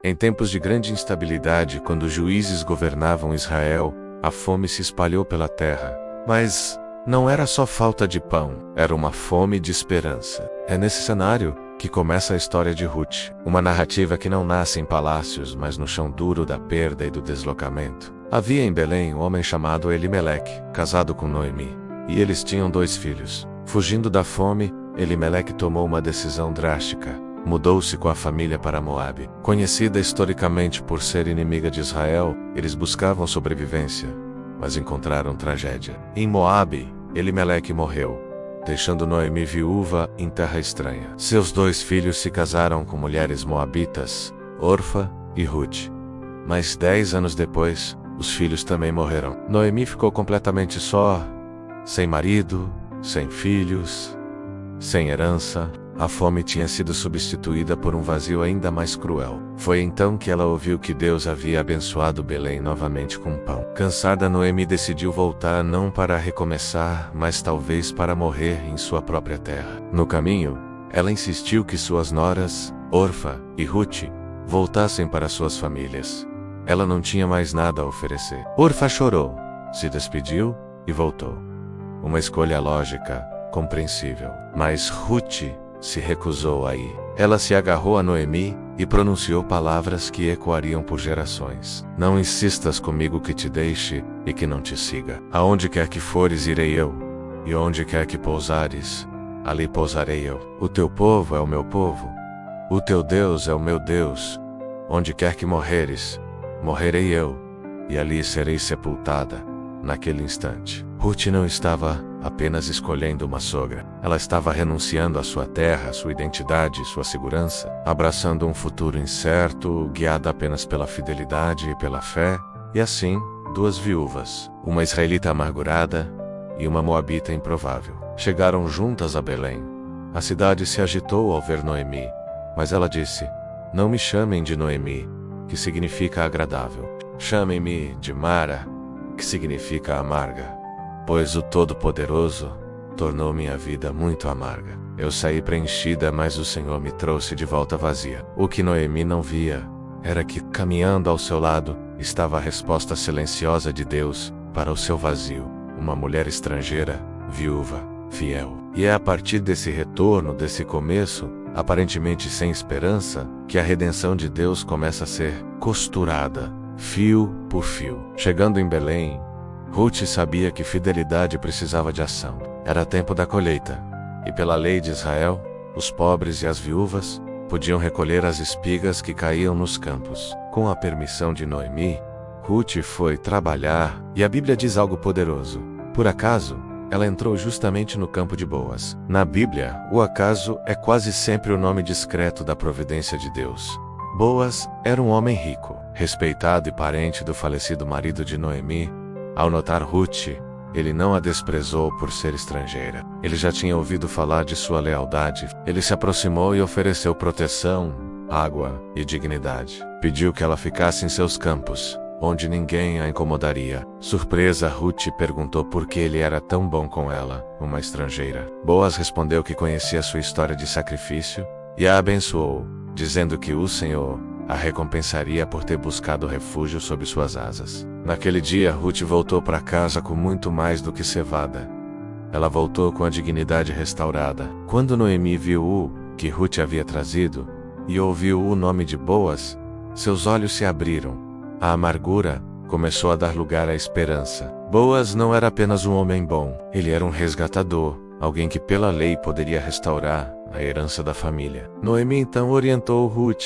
Em tempos de grande instabilidade, quando os juízes governavam Israel, a fome se espalhou pela terra. Mas não era só falta de pão, era uma fome de esperança. É nesse cenário que começa a história de Ruth, uma narrativa que não nasce em palácios, mas no chão duro da perda e do deslocamento. Havia em Belém um homem chamado Elimeleque, casado com Noemi, e eles tinham 2 filhos. Fugindo da fome, Elimeleque tomou uma decisão drástica. Mudou-se com a família para Moabe. Conhecida historicamente por ser inimiga de Israel, eles buscavam sobrevivência, mas encontraram tragédia. Em Moabe, Elimeleque morreu, deixando Noemi viúva em terra estranha. Seus 2 filhos se casaram com mulheres moabitas, Orfa e Ruth. Mas 10 anos depois, os filhos também morreram. Noemi ficou completamente só, sem marido, sem filhos, sem herança. A fome tinha sido substituída por um vazio ainda mais cruel. Foi então que ela ouviu que Deus havia abençoado Belém novamente com pão. Cansada, Noemi decidiu voltar não para recomeçar, mas talvez para morrer em sua própria terra. No caminho, ela insistiu que suas noras, Orfa e Ruth, voltassem para suas famílias. Ela não tinha mais nada a oferecer. Orfa chorou, se despediu e voltou. Uma escolha lógica, compreensível. Mas Ruth se recusou a ir. Ela se agarrou a Noemi e pronunciou palavras que ecoariam por gerações. Não insistas comigo que te deixe e que não te siga. Aonde quer que fores, irei eu, e onde quer que pousares, ali pousarei eu. O teu povo é o meu povo, o teu Deus é o meu Deus. Onde quer que morreres, morrerei eu, e ali serei sepultada. Naquele instante, Ruth não estava apenas escolhendo uma sogra. Ela estava renunciando à sua terra, sua identidade, sua segurança, abraçando um futuro incerto, guiada apenas pela fidelidade e pela fé. E assim, 2 viúvas, uma israelita amargurada e uma moabita improvável, chegaram juntas a Belém. A cidade se agitou ao ver Noemi, mas ela disse: não me chamem de Noemi, que significa agradável. Chamem-me de Mara, que significa amarga, pois o Todo-Poderoso tornou minha vida muito amarga. Eu saí preenchida, mas o Senhor me trouxe de volta vazia. O que Noemi não via era que, caminhando ao seu lado, estava a resposta silenciosa de Deus para o seu vazio. Uma mulher estrangeira, viúva, fiel. E é a partir desse retorno, desse começo, aparentemente sem esperança, que a redenção de Deus começa a ser costurada, fio por fio. Chegando em Belém, Ruth sabia que fidelidade precisava de ação. Era tempo da colheita, e pela lei de Israel, os pobres e as viúvas podiam recolher as espigas que caíam nos campos. Com a permissão de Noemi, Ruth foi trabalhar, e a Bíblia diz algo poderoso. Por acaso, ela entrou justamente no campo de Boaz. Na Bíblia, o acaso é quase sempre o nome discreto da providência de Deus. Boaz era um homem rico, respeitado e parente do falecido marido de Noemi. Ao notar Ruth, ele não a desprezou por ser estrangeira. Ele já tinha ouvido falar de sua lealdade. Ele se aproximou e ofereceu proteção, água e dignidade. Pediu que ela ficasse em seus campos, onde ninguém a incomodaria. Surpresa, Ruth perguntou por que ele era tão bom com ela, uma estrangeira. Boaz respondeu que conhecia sua história de sacrifício e a abençoou, dizendo que o Senhor a recompensaria por ter buscado refúgio sob suas asas. Naquele dia, Ruth voltou para casa com muito mais do que cevada. Ela voltou com a dignidade restaurada. Quando Noemi viu o que Ruth havia trazido e ouviu o nome de Boaz, seus olhos se abriram. A amargura começou a dar lugar à esperança. Boaz não era apenas um homem bom, ele era um resgatador, alguém que pela lei poderia restaurar a herança da família. Noemi então orientou Ruth,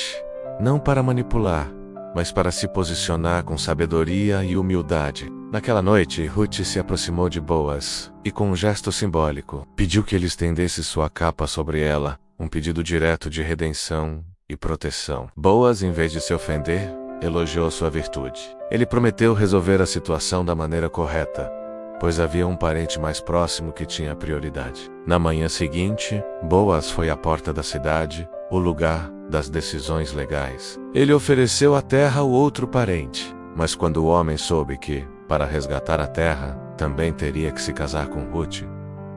não para manipular, mas para se posicionar com sabedoria e humildade. Naquela noite, Ruth se aproximou de Boaz e, com um gesto simbólico, pediu que ele estendesse sua capa sobre ela, um pedido direto de redenção e proteção. Boaz, em vez de se ofender, elogiou sua virtude. Ele prometeu resolver a situação da maneira correta, pois havia um parente mais próximo que tinha prioridade. Na manhã seguinte, Boaz foi à porta da cidade, o lugar das decisões legais. Ele ofereceu a terra ao outro parente, mas quando o homem soube que, para resgatar a terra, também teria que se casar com Ruth,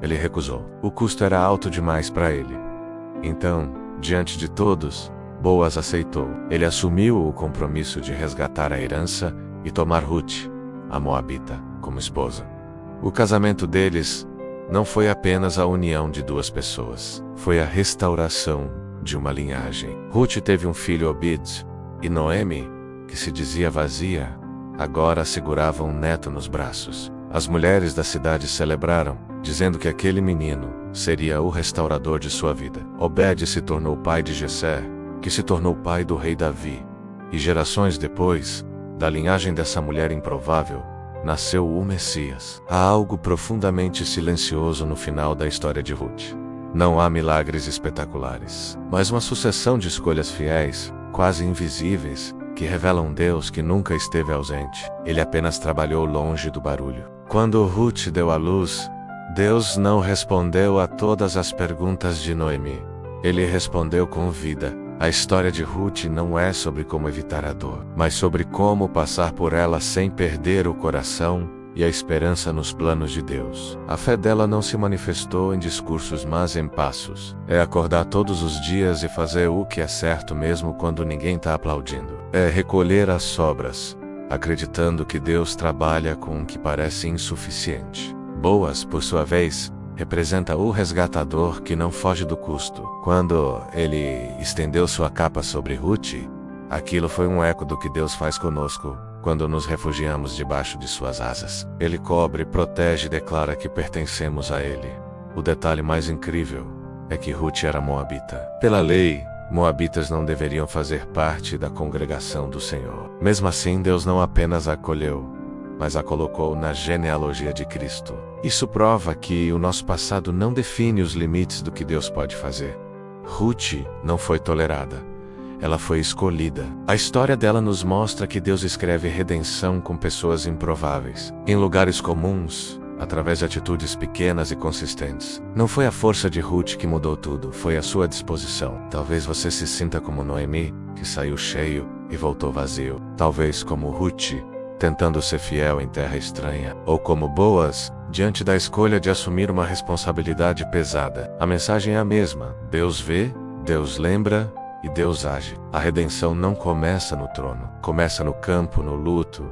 ele recusou. O custo era alto demais para ele. Então, diante de todos, Boaz aceitou. Ele assumiu o compromisso de resgatar a herança e tomar Ruth, a moabita, como esposa. O casamento deles não foi apenas a união de duas pessoas, foi a restauração de uma linhagem. Ruth teve um filho Obed, e Noemi, que se dizia vazia, agora segurava um neto nos braços. As mulheres da cidade celebraram, dizendo que aquele menino seria o restaurador de sua vida. Obed se tornou pai de Jessé, que se tornou pai do rei Davi. E gerações depois, da linhagem dessa mulher improvável, nasceu o Messias. Há algo profundamente silencioso no final da história de Ruth. Não há milagres espetaculares, mas uma sucessão de escolhas fiéis, quase invisíveis, que revelam um Deus que nunca esteve ausente. Ele apenas trabalhou longe do barulho. Quando Ruth deu à luz, Deus não respondeu a todas as perguntas de Noemi. Ele respondeu com vida. A história de Ruth não é sobre como evitar a dor, mas sobre como passar por ela sem perder o coração e a esperança nos planos de Deus. A fé dela não se manifestou em discursos, mas em passos. É acordar todos os dias e fazer o que é certo mesmo quando ninguém está aplaudindo. É recolher as sobras, acreditando que Deus trabalha com o que parece insuficiente. Boaz, por sua vez, representa o resgatador que não foge do custo. Quando ele estendeu sua capa sobre Ruth, aquilo foi um eco do que Deus faz conosco quando nos refugiamos debaixo de suas asas. Ele cobre, protege e declara que pertencemos a ele. O detalhe mais incrível é que Ruth era moabita. Pela lei, moabitas não deveriam fazer parte da congregação do Senhor. Mesmo assim, Deus não apenas a acolheu, mas a colocou na genealogia de Cristo. Isso prova que o nosso passado não define os limites do que Deus pode fazer. Ruth não foi tolerada. Ela foi escolhida. A história dela nos mostra que Deus escreve redenção com pessoas improváveis, em lugares comuns, através de atitudes pequenas e consistentes. Não foi a força de Ruth que mudou tudo, foi a sua disposição. Talvez você se sinta como Noemi, que saiu cheio e voltou vazio. Talvez como Ruth, tentando ser fiel em terra estranha. Ou como Boaz, diante da escolha de assumir uma responsabilidade pesada. A mensagem é a mesma. Deus vê, Deus lembra e Deus age. A redenção não começa no trono. Começa no campo, no luto,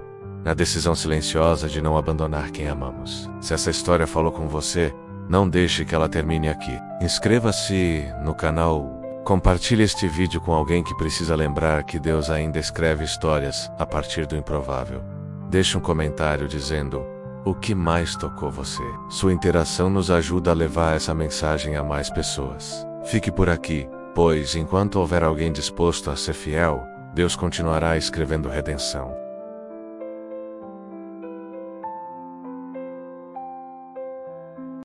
na decisão silenciosa de não abandonar quem amamos. Se essa história falou com você, não deixe que ela termine aqui. Inscreva-se no canal. Compartilhe este vídeo com alguém que precisa lembrar que Deus ainda escreve histórias a partir do improvável. Deixe um comentário dizendo o que mais tocou você. Sua interação nos ajuda a levar essa mensagem a mais pessoas. Fique por aqui, pois enquanto houver alguém disposto a ser fiel, Deus continuará escrevendo redenção.